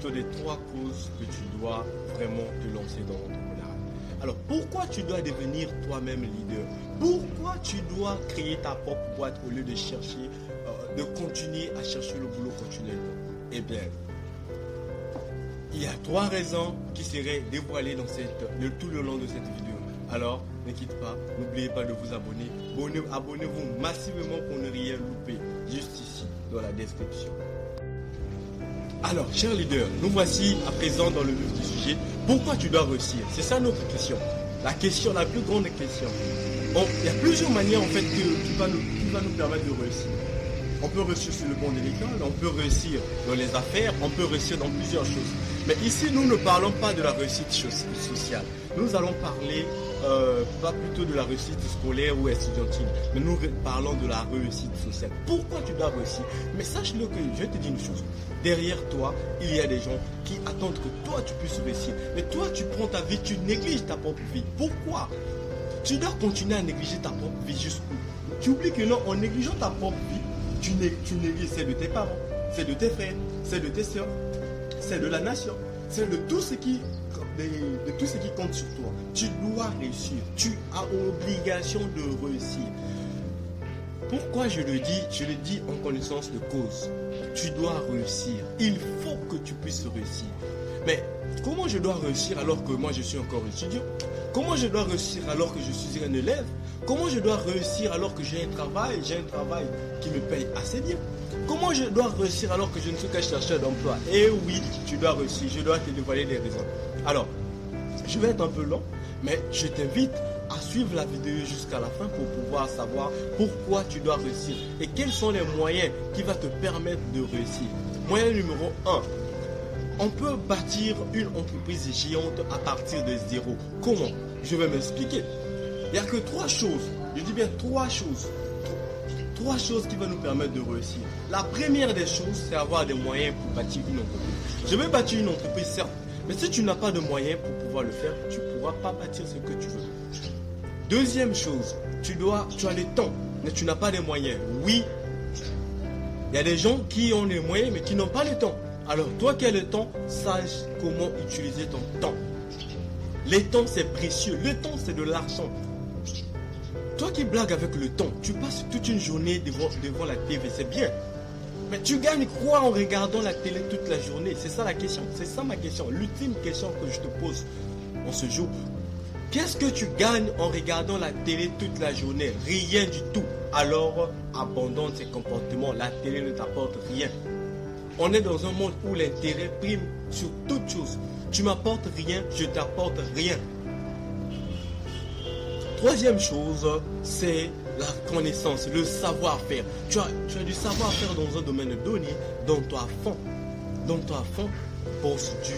plutôt des 3 causes que tu dois vraiment te lancer dans l'entrepreneuriat. Alors, pourquoi tu dois devenir toi-même leader? Pourquoi tu dois créer ta propre boîte au lieu de chercher, de continuer à chercher le boulot continuellement? Eh bien, il y a 3 raisons qui seraient dévoilées dans tout le long de cette vidéo. Alors, ne quittez pas, n'oubliez pas de vous abonner. Abonnez-vous massivement pour ne rien louper, juste ici, dans la description. Alors, chers leaders, nous voici à présent dans le vif du sujet. Pourquoi tu dois réussir? C'est ça notre question. La plus grande question. Il y a plusieurs manières en fait qui va nous permettre de réussir. On peut réussir sur le plan de l'école, on peut réussir dans les affaires, on peut réussir dans plusieurs choses. Mais ici, nous ne parlons pas de la réussite sociale. Nous allons parler pas plutôt de la réussite scolaire ou estudiantine, mais nous parlons de la réussite sociale. Pourquoi tu dois réussir? Mais sache-le que je te dis une chose. Derrière toi, il y a des gens qui attendent que toi tu puisses réussir. Mais toi, tu prends ta vie, tu négliges ta propre vie. Pourquoi? Tu dois continuer à négliger ta propre vie jusqu'où? Tu oublies que non, en négligeant ta propre vie, tu négliges celle de tes parents, celle de tes frères, celle de tes soeurs, celle de la nation, celle de tout ce qui compte sur toi. Tu dois réussir. Tu as obligation de réussir. Pourquoi je le dis? Je le dis en connaissance de cause. Tu dois réussir. Il faut que tu puisses réussir. Mais comment je dois réussir alors que moi je suis encore étudiant? Comment je dois réussir alors que je suis un élève? Comment je dois réussir alors que j'ai un travail qui me paye assez bien? Comment je dois réussir alors que je ne suis qu'un chercheur d'emploi? Eh oui, tu dois réussir. Je dois te dévoiler des raisons. Alors, je vais être un peu long, mais je t'invite à suivre la vidéo jusqu'à la fin pour pouvoir savoir pourquoi tu dois réussir et quels sont les moyens qui vont te permettre de réussir. Moyen numéro 1. On peut bâtir une entreprise géante à partir de zéro. Comment? Je vais m'expliquer. Il n'y a que 3 choses. Je dis bien 3 choses. 3 choses qui vont nous permettre de réussir. La première des choses, c'est avoir des moyens pour bâtir une entreprise. Je vais bâtir une entreprise, certes. Mais si tu n'as pas de moyens pour pouvoir le faire, tu ne pourras pas bâtir ce que tu veux. Deuxième chose, tu as le temps, mais tu n'as pas les moyens. Oui, il y a des gens qui ont les moyens, mais qui n'ont pas le temps. Alors, toi qui as le temps, sache comment utiliser ton temps. Le temps, c'est précieux. Le temps, c'est de l'argent. Toi qui blagues avec le temps, tu passes toute une journée devant la TV, c'est bien. Mais tu gagnes quoi en regardant la télé toute la journée? C'est ça la question. C'est ça ma question. L'ultime question que je te pose en ce jour. Qu'est-ce que tu gagnes en regardant la télé toute la journée? Rien du tout. Alors, abandonne ces comportements. La télé ne t'apporte rien. On est dans un monde où l'intérêt prime sur toute chose. Tu m'apportes rien, je t'apporte rien. Troisième chose, c'est la connaissance, le savoir-faire. Tu as du savoir-faire dans un domaine donné, dont tu as fond. Bosse dur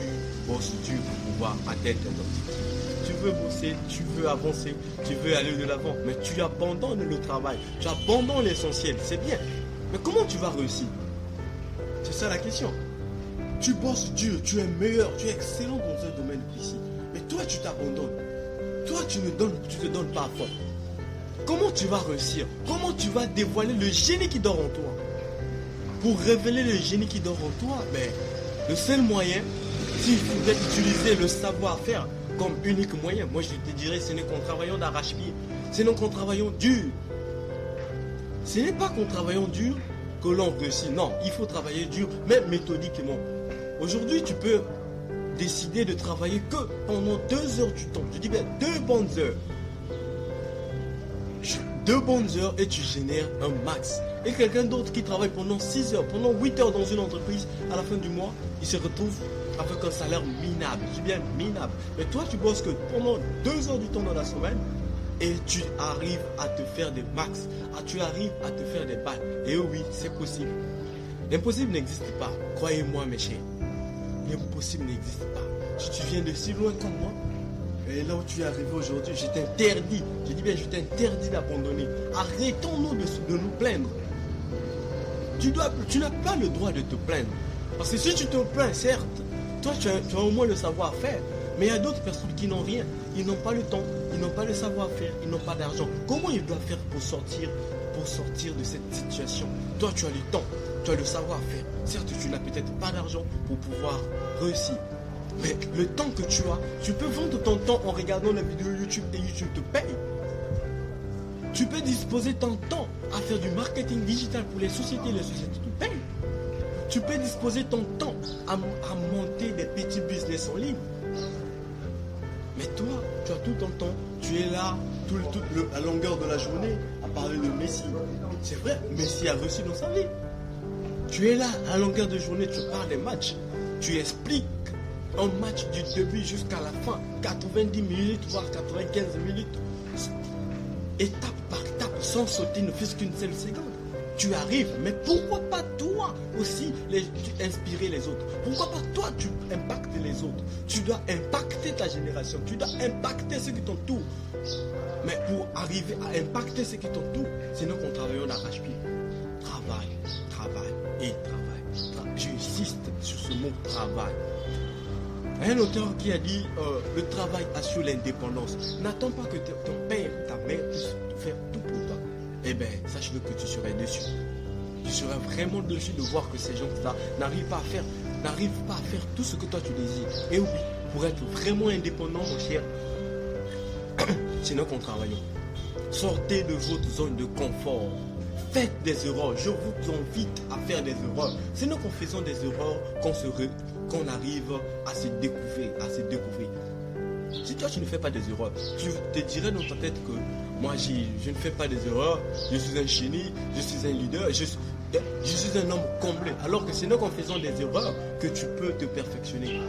pour pouvoir atteindre tes objectifs. Tu veux bosser, tu veux avancer, tu veux aller de l'avant, mais tu abandonnes le travail, tu abandonnes l'essentiel, c'est bien. Mais comment tu vas réussir? C'est ça la question. Tu bosses dur, tu es meilleur, tu es excellent dans un domaine précis, mais toi tu t'abandonnes. Toi tu te donnes pas à fond. Comment tu vas réussir? Comment tu vas dévoiler le génie qui dort en toi? Pour révéler le génie qui dort en toi, le seul moyen, s'il faudrait utiliser le savoir-faire comme unique moyen, moi je te dirais, ce n'est qu'en travaillant d'arrache-pied. Ce n'est qu'en travaillant dur. Ce n'est pas qu'en travaillant dur que l'on réussit. Non, il faut travailler dur, mais méthodiquement. Aujourd'hui, tu peux décider de travailler que pendant 2 heures du temps. Je dis bien 2 bonnes heures. 2 bonnes heures et tu génères un max. Et quelqu'un d'autre qui travaille pendant 6 heures, pendant 8 heures dans une entreprise, à la fin du mois, il se retrouve avec un salaire minable. Je dis bien minable. Mais toi, tu bosses que pendant 2 heures du temps dans la semaine et tu arrives à te faire des max. Tu arrives à te faire des balles. Et oui, c'est possible. L'impossible n'existe pas. Croyez-moi, mes chers. L'impossible n'existe pas. Si tu viens de si loin comme moi, et là où tu es arrivé aujourd'hui, je t'interdis. Je dis bien, je t'interdis d'abandonner. Arrêtons-nous de nous plaindre. Tu n'as pas le droit de te plaindre. Parce que si tu te plains, certes, toi tu as au moins le savoir-faire. Mais il y a d'autres personnes qui n'ont rien. Ils n'ont pas le temps, ils n'ont pas le savoir-faire, ils n'ont pas d'argent. Comment ils doivent faire pour sortir de cette situation? Toi, tu as le temps. tu as le savoir-faire. Certes, tu n'as peut-être pas d'argent pour pouvoir réussir. Mais le temps que tu as, tu peux vendre ton temps en regardant la vidéo YouTube et YouTube te paye. Tu peux disposer ton temps à faire du marketing digital pour les sociétés te payent. Tu peux disposer ton temps à monter des petits business en ligne. Mais toi, tu as tout ton temps, tu es là à longueur de la journée à parler de Messi. C'est vrai, Messi a réussi dans sa vie. Tu es là à longueur de journée, tu parles des matchs, tu expliques un match du début jusqu'à la fin, 90 minutes, voire 95 minutes, étape par étape, sans sauter ne fût-ce qu'une seule seconde. Tu arrives, mais pourquoi pas toi aussi inspirer les autres? Pourquoi pas toi tu impactes les autres? Tu dois impacter ta génération, tu dois impacter ceux qui t'entourent. Mais pour arriver à impacter ceux qui t'entourent, c'est nous qu'on travaille d'arrache-pied. Travail, travail et travail. J'insiste sur ce mot travail. Un auteur qui a dit le travail assure l'indépendance. N'attends pas que ton père, ta mère puisse faire tout pour toi. Eh bien, sache-le que tu serais déçu. Tu serais vraiment déçu de voir que ces gens-là n'arrivent pas à faire tout ce que toi tu désires. Et oui, pour être vraiment indépendant, mon cher, c'est nous qu'on travaille. Sortez de votre zone de confort. Faites des erreurs. Je vous invite à faire des erreurs. C'est nous qu'en faisant des erreurs qu'on arrive à se découvrir, Si toi tu ne fais pas des erreurs, tu te dirais dans ta tête que moi je ne fais pas des erreurs, je suis un génie, je suis un leader, je suis un homme comblé. Alors que c'est nous qu'en faisant des erreurs que tu peux te perfectionner.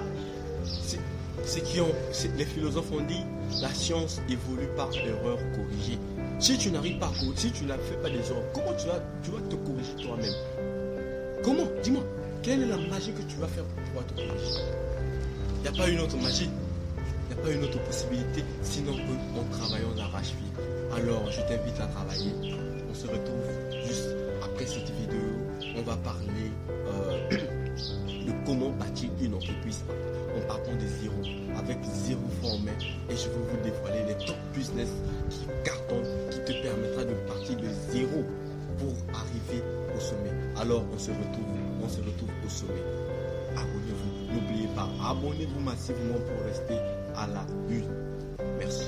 Les philosophes ont dit, la science évolue par erreur corrigée. Si tu n'arrives pas à corriger, si tu ne fais pas des erreurs, comment tu vas te corriger toi-même? Comment? Dis-moi, quelle est la magie que tu vas faire pour pouvoir te corriger? Il n'y a pas une autre magie. Il n'y a pas une autre possibilité, sinon qu'en travaillant d'arrache-pied. Alors, je t'invite à travailler. On se retrouve juste après cette vidéo. On va parler de comment bâtir une entreprise en partant de zéro, avec zéro fonds en main. Et je vais vous dévoiler les top business qui cartonnent, qui te permettra de partir de zéro pour arriver au sommet. Alors, on se retrouve au sommet. Abonnez-vous. N'oubliez pas, abonnez-vous massivement pour rester à la une. Merci.